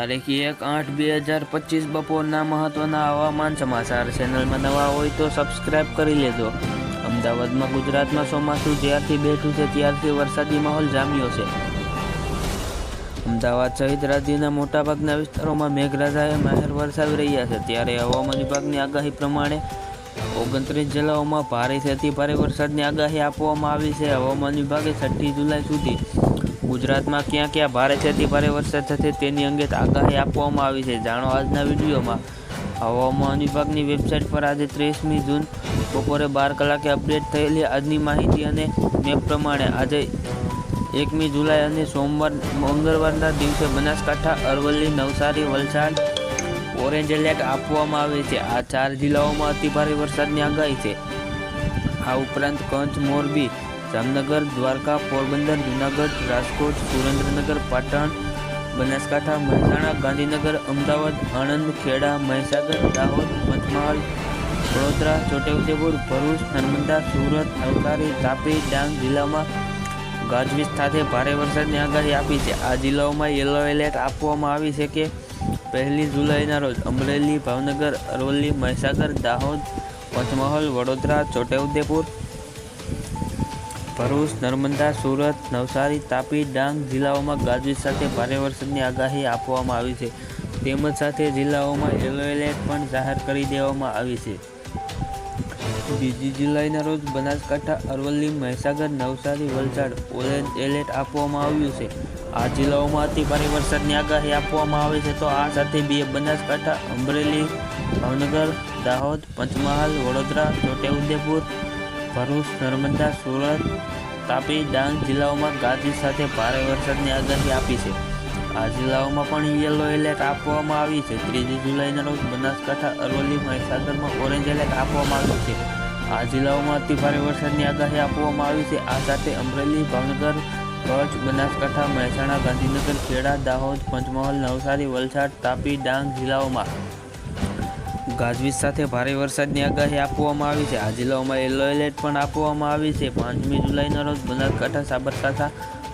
તારીખ 1/8/2025 બપોરના મહત્વના હવામાન સમાચાર. ચેનલમાં નવા હોય તો સબસ્ક્રાઇબ કરી લેજો. અમદાવાદમાં ગુજરાતમાં ચોમાસું જ્યારથી બેઠું છે ત્યારથી વરસાદી માહોલ જામ્યો છે. અમદાવાદ સહિત રાજ્યના મોટાભાગના વિસ્તારોમાં મેઘરાજાએ મહેર વરસાવી રહ્યા છે. ત્યારે હવામાન વિભાગની આગાહી પ્રમાણે 29 જિલ્લાઓમાં ભારેથી અતિભારે વરસાદની આગાહી આપવામાં આવી છે. હવામાન વિભાગે 6 જુલાઈ સુધી ગુજરાતમાં ક્યાં ક્યાં ભારેથી અતિભારે વરસાદ થશે તેની અંગે આગાહી આપવામાં આવી છે. જાણો આજના વિડીયોમાં. હવામાન વિભાગની વેબસાઇટ પર આજે 30મી જૂન બપોરે 12 કલાકે અપડેટ થયેલી આજની માહિતી અને મેપ પ્રમાણે આજે 1મી જુલાઈ અને મંગળવારના દિવસે બનાસકાંઠા, અરવલ્લી, નવસારી, વલસાડ ઓરેન્જ એલર્ટ આપવામાં આવે છે. આ 4 જિલ્લાઓમાં અતિભારે વરસાદની આગાહી છે. આ ઉપરાંત કચ્છ, મોરબી, જામનગર, દ્વારકા, પોરબંદર, જૂનાગઢ, રાજકોટ, સુરેન્દ્રનગર, પાટણ, બનાસકાંઠા, મહેસાણા, ગાંધીનગર, અમદાવાદ, આણંદ, ખેડા, મહીસાગર, દાહોદ, પંચમહાલ, વડોદરા, છોટાઉદેપુર, ભરૂચ, નર્મદા, સુરત, નવસારી, તાપી, ડાંગ જિલ્લામાં ગાજવીજ સાથે ભારે વરસાદની આગાહી આપી છે. આ જિલ્લાઓમાં યલો એલર્ટ આપવામાં આવી છે કે 1 જુલાઈના રોજ અમરેલી, ભાવનગર, અરવલ્લી, મહીસાગર, દાહોદ, પંચમહાલ, વડોદરા, છોટાઉદેપુર, ભરૂચ, નર્મદા, સુરત, નવસારી, તાપી, ડાંગ જિલ્લાઓમાં ગાજવીજ સાથે ભારે વરસાદની આગાહી આપવામાં આવી છે. તેમજ સાથે જિલ્લાઓમાં યલો એલર્ટ પણ જાહેર કરી દેવામાં આવી છે. 2 જુલાઈના રોજ બનાસકાંઠા, અરવલ્લી, મહીસાગર, નવસારી, વલસાડ ઓરેન્જ એલર્ટ આપવામાં આવ્યું છે. આ જિલ્લાઓમાં અતિભારે વરસાદની આગાહી આપવામાં આવે છે. તો આ સાથે બનાસકાંઠા, અમરેલી, ભાવનગર, દાહોદ, પંચમહાલ, વડોદરા, છોટાઉદેપુર, ભરૂચ, નર્મદા, સુરત, તાપી, ડાંગ જિલ્લાઓમાં ગાજવીજ સાથે ભારે વરસાદની આગાહી આપી છે. આ જિલ્લાઓમાં પણ યલો એલર્ટ આપવામાં આવી છે. 3 જુલાઈના રોજ બનાસકાંઠા, અરવલ્લી, મહીસાગરમાં ઓરેન્જ એલર્ટ આપવામાં આવ્યું છે. આ જિલ્લાઓમાં અતિભારે વરસાદની આગાહી આપવામાં આવી છે. આ સાથે અમરેલી, ભાવનગર, કચ્છ, બનાસકાંઠા, મહેસાણા, ગાંધીનગર, ખેડા, દાહોદ, પંચમહાલ, નવસારી, વલસાડ, તાપી, ડાંગ જિલ્લાઓમાં ગાજવીજ સાથે ભારે વરસાદની આગાહી આપવામાં આવી છે. આ જિલ્લાઓમાં યલો એલર્ટ પણ આપવામાં આવી છે. 5મી જુલાઈના રોજ બનાસકાંઠા, સાબરકાંઠા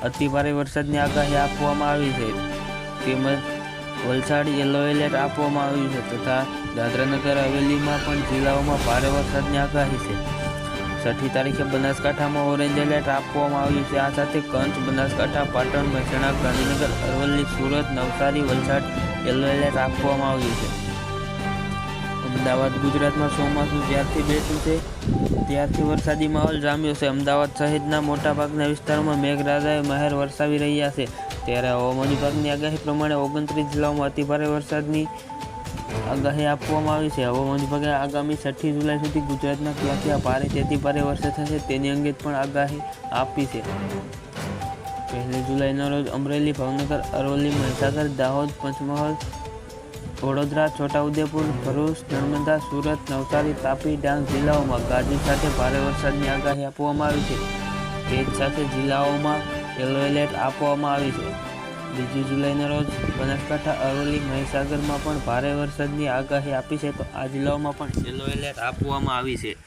અતિભારે વરસાદની આગાહી આપવામાં આવી છે. તેમજ વલસાડ યલો એલર્ટ આપવામાં આવ્યું છે તથા દાદરાનગર હવેલીમાં પણ જિલ્લાઓમાં ભારે વરસાદની આગાહી છે. 6ઠી તારીખે બનાસકાંઠામાં ઓરેન્જ એલર્ટ આપવામાં આવ્યું છે. આ સાથે કચ્છ, બનાસકાંઠા, પાટણ, મહેસાણા, ગાંધીનગર, અરવલ્લી, સુરત, નવસારી, વલસાડ યલો એલર્ટ આપવામાં આવ્યું છે. અમદાવાદ ગુજરાતમાં ચોમાસું જ્યારથી બેઠું છે ત્યારથી વરસાદી માહોલ જામ્યો છે. અમદાવાદ સહિતના મોટાભાગના વિસ્તારોમાં મેઘરાજાએ મહેર વરસાવી રહ્યા છે. ત્યારે હવામાન વિભાગની આગાહી પ્રમાણે 29 જિલ્લાઓમાં અતિભારે વરસાદની આગાહી આપવામાં આવી છે. હવામાન વિભાગે આગામી 6 જુલાઈ સુધી ગુજરાતના ક્યાં ક્યાં ભારેથી અતિભારે વરસાદ થશે તેની અંગે પણ આગાહી આપી છે. 1 જુલાઈના રોજ અમરેલી, ભાવનગર, અરવલ્લી, મહીસાગર, દાહોદ, પંચમહાલ, વડોદરા, છોટાઉદેપુર, ભરૂચ, નર્મદા, સુરત, નવસારી, તાપી, ડાંગ જિલ્લાઓમાં ગાજવીજ સાથે ભારે વરસાદની આગાહી આપવામાં આવી છે. તે જ સાથે જિલ્લાઓમાં યલો એલર્ટ આપવામાં આવી છે. 2 જુલાઈના રોજ બનાસકાંઠા, અરવલ્લી, મહીસાગરમાં પણ ભારે વરસાદની આગાહી આપી છે. તો આ જિલ્લાઓમાં પણ યલો એલર્ટ આપવામાં આવી છે.